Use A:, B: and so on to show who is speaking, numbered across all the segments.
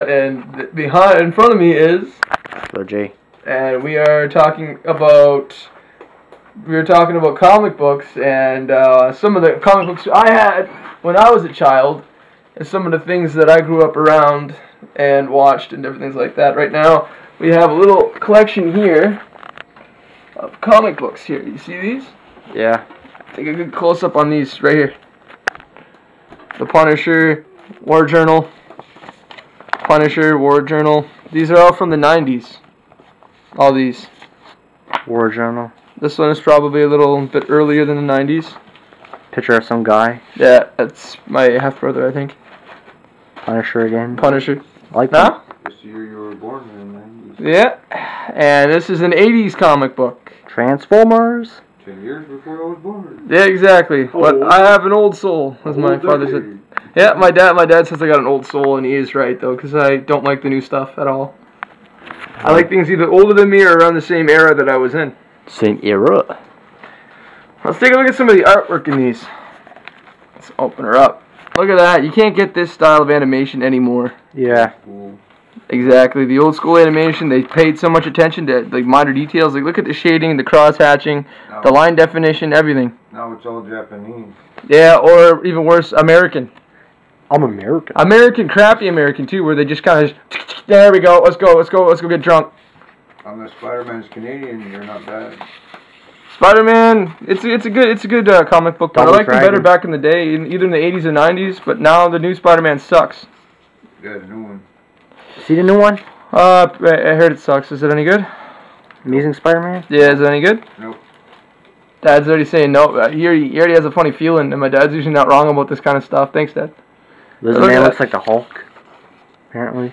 A: And in front of me is
B: Jay.
A: And we are talking about comic books and some of the comic books I had when I was a child, and some of the things that I grew up around and watched and different things like that. Right now we have a little collection here of comic books here. You see these?
B: Yeah.
A: Take a good close up on these right here. The Punisher, War Journal. Punisher, War Journal. These are all from the 90s. All these.
B: War Journal.
A: This one is probably a little bit earlier than the 90s.
B: Picture of some guy.
A: Yeah, that's my half-brother, I think.
B: Punisher again.
A: Punisher.
B: Like
A: that?
C: This year you were born in the 90s.
A: Yeah. And this is an 80s comic book.
B: Transformers.
C: 10 years before I was born.
A: Yeah, exactly. But I have an old soul, as my father said. Yeah, my dad says I got an old soul, and he is right, though, because I don't like the new stuff at all. I like things either older than me or around the same era that I was in.
B: Same era.
A: Let's take a look at some of the artwork in these. Let's open her up. Look at that. You can't get this style of animation anymore.
B: Yeah.
C: Cool.
A: Exactly. The old school animation, they paid so much attention to like minor details. Like look at the shading, the cross hatching, the line definition, everything.
C: Now it's all Japanese.
A: Yeah, or even worse, American.
B: I'm American.
A: American, crappy American too, where they just kind of, there we go, let's go get drunk.
C: Unless Spider-Man's Canadian, you're not bad.
A: Spider-Man, it's a good comic book, but I liked them better back in the day, either in the 80s or 90s. But now the new Spider-Man sucks.
C: Got a new one.
B: See the new one?
A: I heard it sucks. Is it any good?
B: Amazing Spider-Man?
A: Yeah, is it any good?
C: Nope.
A: Dad's already saying no. He already has a funny feeling, and my dad's usually not wrong about this kind of stuff. Thanks, Dad.
B: Lizard Man looks like the Hulk, apparently.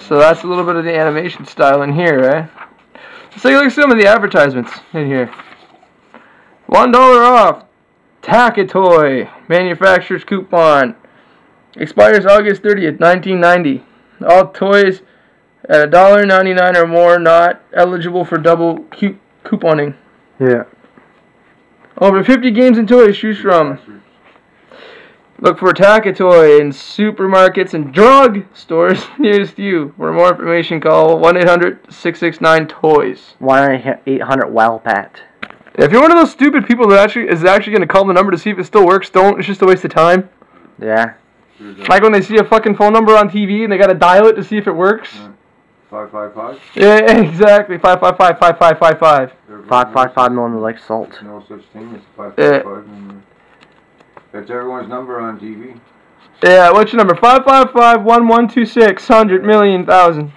A: So that's a little bit of the animation style in here, right? Let's take a look at some of the advertisements in here. $1 off. Tack-a-Toy. Manufacturer's coupon. Expires August 30th, 1990. All toys at $1.99 or more not eligible for double couponing.
B: Yeah.
A: Over 50 games and toys to choose from. Look for Tack-a-Toy in supermarkets and drug stores nearest you. For more information, call 1-800-669-TOYS.
B: 1-800-WildPat.
A: If you're one of those stupid people that is actually going to call the number to see if it still works, don't. It's just a waste of time.
B: Yeah.
A: Like when they see a fucking phone number on TV and they got to dial it to see if it works.
C: 555?
A: Yeah, exactly. 555-5555.
B: 555 million like salt.
C: There's no such thing as 555 number. That's everyone's number on TV.
A: Yeah, what's your number? 555-1126, 100,000,000.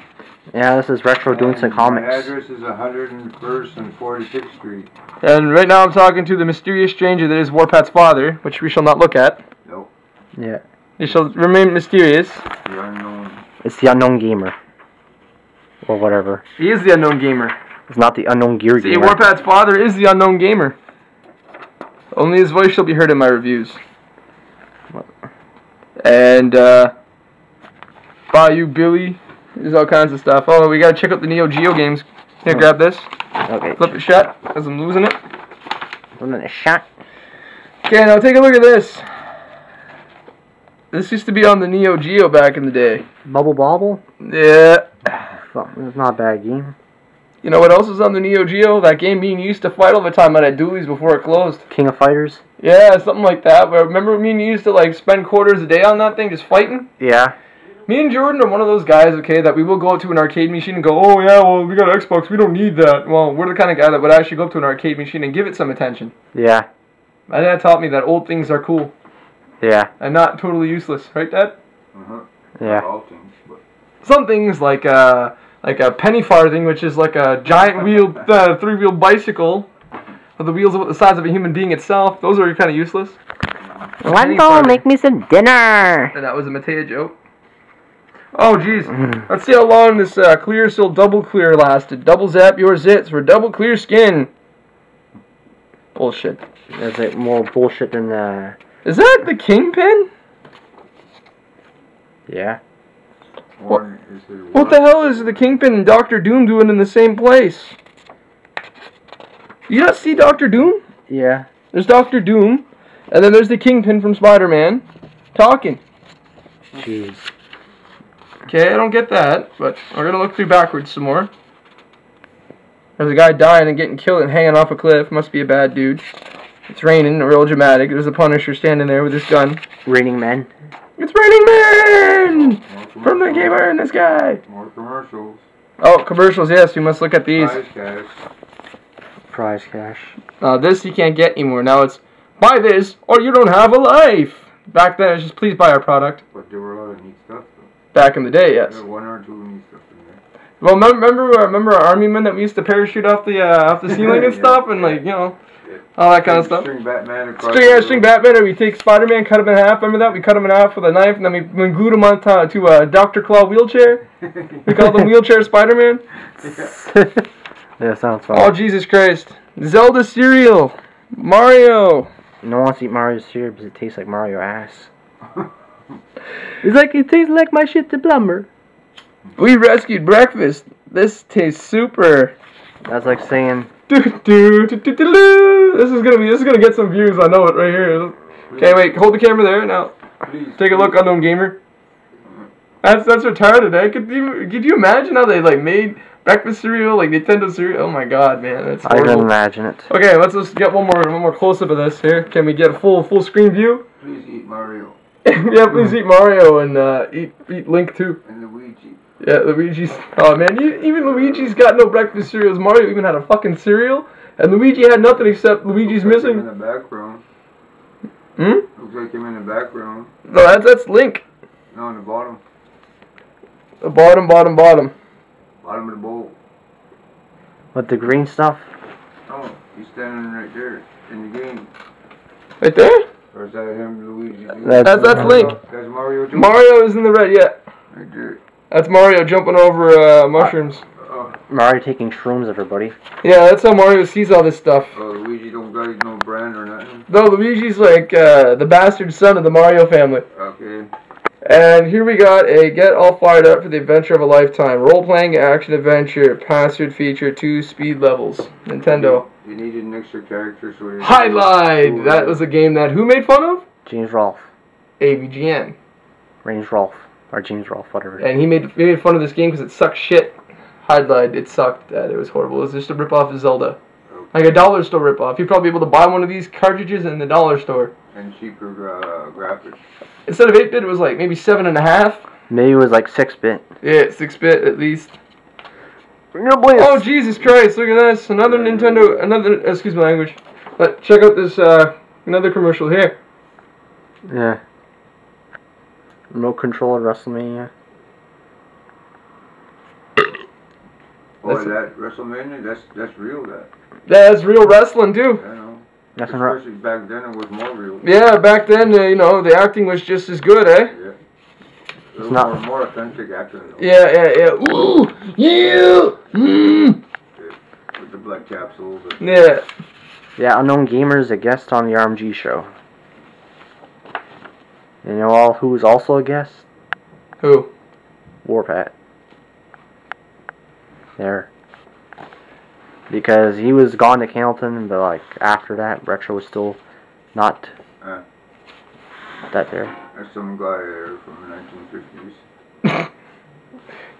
B: Yeah, this is Retro doing some comics.
C: My address is 101st and 46th Street.
A: And right now I'm talking to the mysterious stranger that is Warpat's father, which we shall not look at.
C: Nope.
B: Yeah.
A: He shall remain mysterious.
C: The unknown.
B: It's the unknown gamer. Or whatever.
A: He is the unknown gamer.
B: It's not the unknown gear gamer.
A: See, Warpat's father is the unknown gamer. Only his voice shall be heard in my reviews. And, Bayou Billy. There's all kinds of stuff. Oh, we gotta check out the Neo Geo games. Here, grab this.
B: Okay.
A: Flip it shut, because I'm losing it.
B: Losing a shot.
A: Okay, now take a look at this. This used to be on the Neo Geo back in the day.
B: Bubble Bobble?
A: Yeah.
B: It's not a bad game.
A: You know what else is on the Neo Geo? That game being used to fight all the time at Dooley's before it closed.
B: King of Fighters?
A: Yeah, something like that. But remember me and you used to like spend quarters a day on that thing just fighting?
B: Yeah.
A: Me and Jordan are one of those guys, okay, that we will go up to an arcade machine and go, oh yeah, well, we got an Xbox, we don't need that. Well, we're the kind of guy that would actually go up to an arcade machine and give it some attention.
B: Yeah.
A: My dad taught me that old things are cool.
B: Yeah.
A: And not totally useless, right, Dad?
C: Uh-huh.
B: Yeah.
C: Not all things, but...
A: Some things like a penny farthing, which is like a giant wheeled, three-wheeled bicycle with the wheels about the size of a human being itself. Those are kind of useless.
B: Wendell, make me some dinner.
A: And that was a Mateo joke. Oh, jeez. Let's see how long this clear seal double clear lasted. Double zap your zits for double clear skin. Bullshit.
B: That's like more bullshit than the...
A: Is that the Kingpin?
B: Yeah.
A: What the hell is the Kingpin and Doctor Doom doing in the same place? You not see Doctor Doom?
B: Yeah.
A: There's Doctor Doom, and then there's the Kingpin from Spider-Man talking.
B: Jeez.
A: Okay, I don't get that, but we're gonna look through backwards some more. There's a guy dying and getting killed and hanging off a cliff. Must be a bad dude. It's raining, real dramatic. There's a Punisher standing there with his gun.
B: Raining men.
A: It's raining men! From the gamer and this guy.
C: More commercials.
A: Oh, commercials, yes, we must look at these.
C: Prize cash.
B: Prize cash.
A: This you can't get anymore. Now it's, buy this or you don't have a life. Back then it was just, please buy our product.
C: But there were a lot of neat stuff though.
A: Back in the day, yes.
C: There were one or two neat stuff in there.
A: Well, remember our army men that we used to parachute off the ceiling and stuff, and like, you know, all that kind of stuff.
C: String Batman across
A: String Batman, or we take Spider-Man, cut him in half. Remember that? We cut him in half with a knife, and then we glued him on to a Dr. Claw wheelchair. We called him Wheelchair Spider-Man.
B: Yeah, sounds fun.
A: Oh, Jesus Christ. Zelda cereal. Mario.
B: No one wants to eat Mario cereal because it tastes like Mario ass. It's like, it tastes like my shit to plumber.
A: We rescued breakfast. This tastes super.
B: That's like saying,
A: This is gonna get some views. I know it right here. Okay, wait. Hold the camera there now.
C: Please,
A: Take a look, Unknown Gamer. That's retarded. Eh? Could you imagine how they like made breakfast cereal, like Nintendo cereal? Oh my God, man, that's horrible.
B: I can imagine it.
A: Okay, let's just get one more close up of this here. Can we get a full screen view?
C: please eat Mario
A: Yeah, please eat Mario and eat Link too.
C: and Luigi.
A: Yeah, Luigi's. Oh man, even Luigi's got no breakfast cereals. Mario even had a fucking cereal, and Luigi had nothing except Luigi's
C: Looks like him
A: missing.
C: in the background.
A: Hmm?
C: Looks like him in the background.
A: No, that's Link.
C: No, in the bottom.
A: The bottom.
C: Bottom of the bowl.
B: With the green stuff?
C: Oh, he's standing right there in the game.
A: Right there?
C: Or is that him, Luigi?
A: That's Link.
C: That's Mario too?
A: Mario is in the red, yeah.
C: Right there.
A: That's Mario jumping over mushrooms.
B: Mario taking shrooms, everybody.
A: Yeah, that's how Mario sees all this stuff.
C: Oh, Luigi don't got no brand or nothing.
A: No, Luigi's like the bastard son of the Mario family.
C: Okay.
A: And here we got a get all fired up for the adventure of a lifetime. Role-playing action adventure. Password feature 2 speed levels. Nintendo.
C: You needed an extra character, so you...
A: Highlight! That was a game that who made fun of?
B: James Rolfe.
A: AVGN.
B: James Rolfe. Or James Rolfe, whatever.
A: And he made fun of this game because it sucked shit. Highlight, it sucked. It was horrible. It was just a rip-off of Zelda.
C: Okay.
A: Like a dollar store rip-off. You'd probably be able to buy one of these cartridges in the dollar store.
C: And cheaper graphics.
A: Instead of 8-bit, it was like maybe 7.5.
B: Maybe it was like 6-bit.
A: Yeah, 6-bit at least.
B: Oh,
A: Oh, Jesus Christ, look at this. Another Nintendo, excuse my language. But check out this, another commercial here.
B: Yeah. Remote control at WrestleMania.
C: Oh, that WrestleMania? That's real, that.
A: Yeah, that's real wrestling, too.
C: I know.
B: That's right.
C: Especially back then, it was more real.
A: Yeah, back then, you know, the acting was just as good, eh?
C: Yeah. It was
B: not-
C: more authentic acting, though.
A: Yeah. Ooh, yeah,
C: With the blood capsules. And
A: Yeah.
B: Yeah, Unknown Gamers, a guest on the RMG show. You know who was also a guest?
A: Who?
B: Warpat. There. Because he was gone to Hamilton, but like after that, Retro was still not that there.
C: there's some guy there from the 1950s.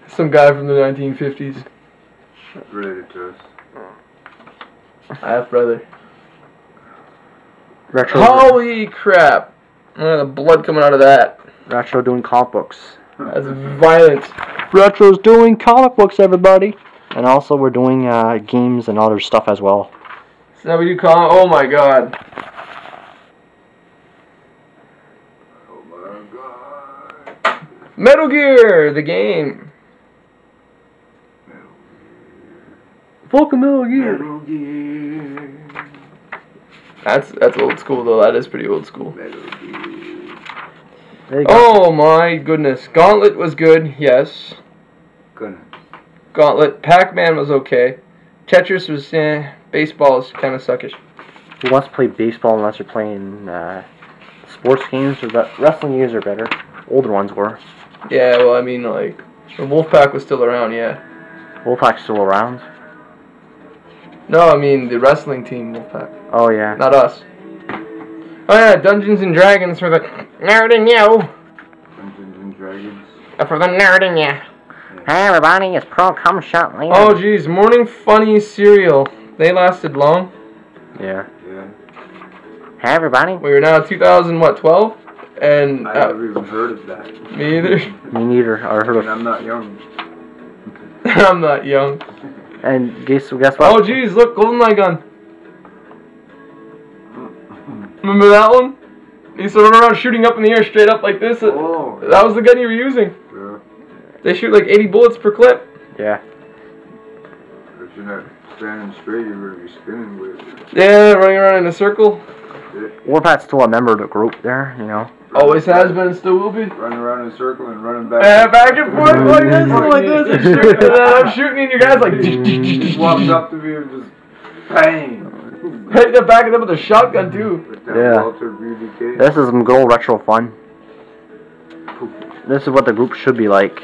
A: Some guy from the 1950s.
C: Related to us.
A: Half brother.
B: Retro.
A: Holy crap! The blood coming out of that.
B: Retro doing comic books.
A: That's violent.
B: Retro's doing comic books, everybody. And also we're doing games and other stuff as well.
A: So now we do oh my god.
C: Oh my god.
A: Metal Gear, the game. Fucking Metal Gear.
C: Metal Gear.
A: That's old school though. That is pretty old school.
C: Metal Gear.
B: There you go.
A: Oh my goodness. Gauntlet was good, yes.
C: Goodness.
A: Gauntlet. Pac-Man was okay. Tetris was baseball is kind of suckish.
B: Who wants to play baseball unless you're playing sports games? Or wrestling games are better. Older ones were.
A: Yeah, well I mean like the Wolfpack was still around, yeah.
B: Wolfpack's still around.
A: No, I mean the wrestling team Wolfpack.
B: Oh yeah.
A: Not us. Oh yeah, Dungeons and Dragons were like, no.
C: Dungeons Dungeons and Dragons.
B: For the nerd in ya. Hey everybody, it's Pro Cum Shot Leon.
A: Oh geez, Morning Funny cereal. They lasted long.
B: Yeah.
C: Yeah.
B: Hey everybody.
A: We are now 2012, and
C: I never even heard of that.
A: me either.
B: Me neither. I heard
C: And
B: of.
C: I'm not young.
A: I'm not young.
B: And guess what?
A: Oh geez, look, GoldenEye gun. Remember that one? He used to run around shooting up in the air straight up like this.
C: Oh.
A: That was the gun you were using.
C: Yeah.
A: They shoot like 80 bullets per clip.
B: Yeah.
C: If you're not standing straight, you're going to be spinning with it.
A: Yeah, running around in a circle.
B: Warpat's still a member of the group there, you know.
A: Always has been and still will be.
C: Running around in a circle and running back.
A: Back and forth like this, like this. I'm shooting, and then I'm shooting, and your guy's like.
C: He walks up to me and just bang.
A: Hey, they're backing up with a shotgun too.
C: With that
B: Yeah.
C: Walter BDK.
B: This is some good old retro fun. This is what the group should be like.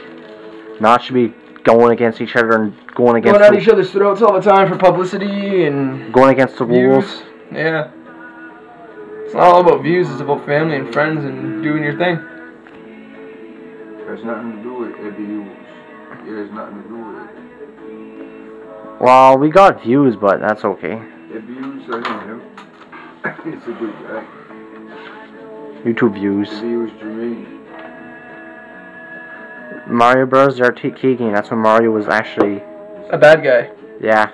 B: Not should be going against each other and going against
A: Going at each other's throats all the time for publicity and
B: going against the rules.
A: views. Yeah. It's not all about views, it's about family and friends and doing your thing.
C: Has nothing to do with abuse. It has nothing to do with it.
B: Well, we got views, but that's okay.
C: Abuse, I know him. He's a good guy.
B: YouTube views.
C: Abuse Jermaine.
B: Mario Bros. The arcade game. That's when Mario was actually.
A: A bad guy.
B: Yeah.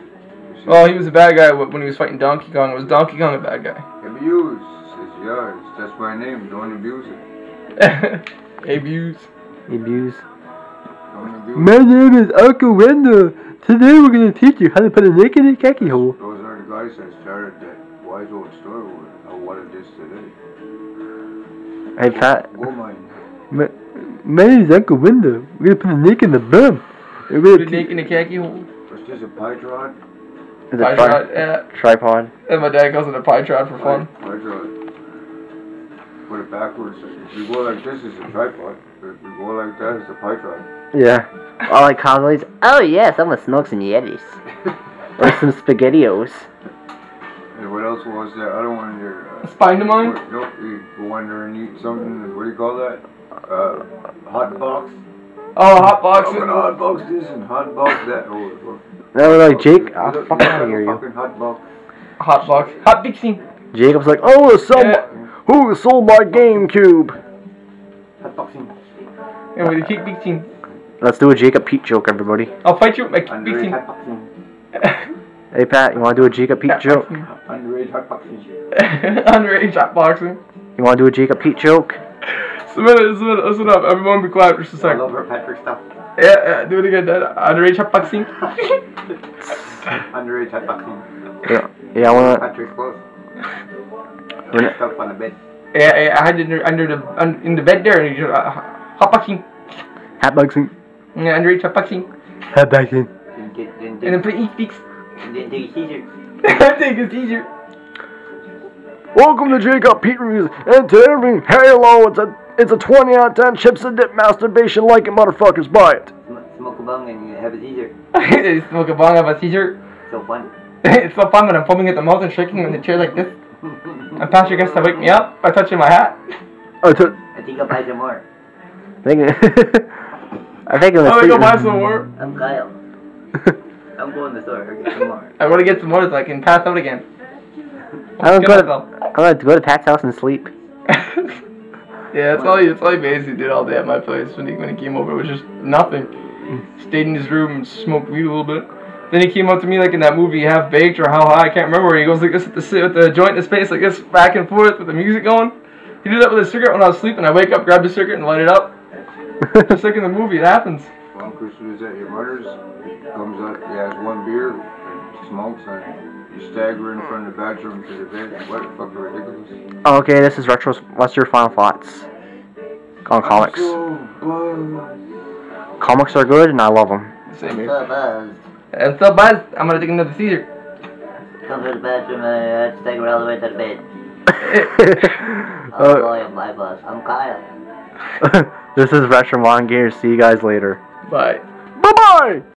A: Well, he was a bad guy when he was fighting Donkey Kong. Was Donkey Kong a bad guy?
C: Abuse. It's yours. That's my name. Don't abuse it.
A: Abuse.
B: Abuse.
C: Don't abuse
B: My name is Uncle Wendell. Today we're gonna teach you how to put a naked in a khaki hole.
C: it. Those are the guys that started that wise old story with what it is today.
B: Hey Pat.
C: Gold mine.
B: My name is Uncle Wendell. We're gonna put a naked in the bum. We're
A: Put a
B: gonna
A: dick in a khaki hole.
C: Was this a pie trod?
B: Is it
A: Pie trod, yeah.
B: Tripod.
A: And my dad calls it a pie trod for fun.
C: Pie trod. Put it backwards. If you go like this, it's a tripod. If you go like that, it's a pie trod.
B: Yeah. I like Conley's. Oh yes, I'm gonna smoke some Yetis. Or some SpaghettiOs.
C: And what else was there? I don't want your.
A: Spine to mine?
C: Nope, you go under and eat something. What do you call that? Hot box.
A: Oh, hot box.
C: Hot box this and hot box that. Oh,
B: That was like Jake.
C: Oh,
B: Oh, fuck out of here, you.
C: Fucking hot box.
A: Hot box. Hot mixing.
B: Jacob's like, oh,
A: Yeah.
B: who sold my GameCube?
C: Hot boxing.
A: And with the kick mixing.
B: Let's do a Jacob Pete joke, everybody.
A: I'll fight you with my kick
C: Underage
A: mixing.
C: hot boxing.
B: Hey Pat, you wanna do a Jacob Pete joke?
C: Underage hot boxing.
A: Underage hot boxing.
B: You wanna do a Jacob Pete joke?
A: Listen up. Everyone be quiet for just a
C: I
A: second.
C: love her Patrick stuff.
A: Yeah, do it again, Dad. Underage hot boxing.
C: Underage hot boxing.
B: Yeah, I wanna.
C: Patrick's close.
B: We're
C: Stuff on the bed.
A: Yeah, I had it in the bed there, and you hot boxing.
B: Hat boxing.
A: Yeah, underage hot boxing.
B: Hat boxing.
A: And then play e-speaks.
C: And then take a seizure.
A: Take a seizure.
B: Welcome to Jacob Pete Reviews, and to everything, hello, it's a 20 out of 10 chips and dip masturbation like it, motherfuckers, buy it.
C: Smoke a bong and you have a seizure.
A: Smoke a bong, have a seizure.
C: So fun.
A: It's so fun when I'm foaming at the mouth and shaking in the chair like this. And Patrick gets to wake me up by touching my hat.
C: I think I'll buy some more.
B: I think I'm
A: I'm gonna go buy some more.
C: I'm Kyle. I'm going to the store to get some more.
A: I'm gonna get some more so I can pass out again.
B: I'm gonna go to Pat's house and sleep.
A: Yeah, that's all he basically did all day at my place when he came over. It was just nothing. Stayed in his room and smoked weed a little bit. Then he came up to me like in that movie Half Baked or How High, I can't remember, where he goes like this with the joint in his face like this back and forth with the music going. He did that with a cigarette when I was sleeping. I wake up, grab the cigarette and light it up. Just like in the movie, it happens.
C: One Christmas at your mother's, he comes out, he has one beer and smokes and you stagger in front of the bathroom to the bed. What the fuck, ridiculous.
B: Okay, this is Retro's. What's your final thoughts on comics? Comics are good, and I love them.
A: Same here. And so, buzz, I'm gonna take another seizure.
C: Come to the bathroom and stagger all the way to the bed.
B: Oh
C: boy, my boss. I'm Kyle.
B: This is Retro Modern Gamers. See you guys later.
A: Bye.
B: Bye-bye!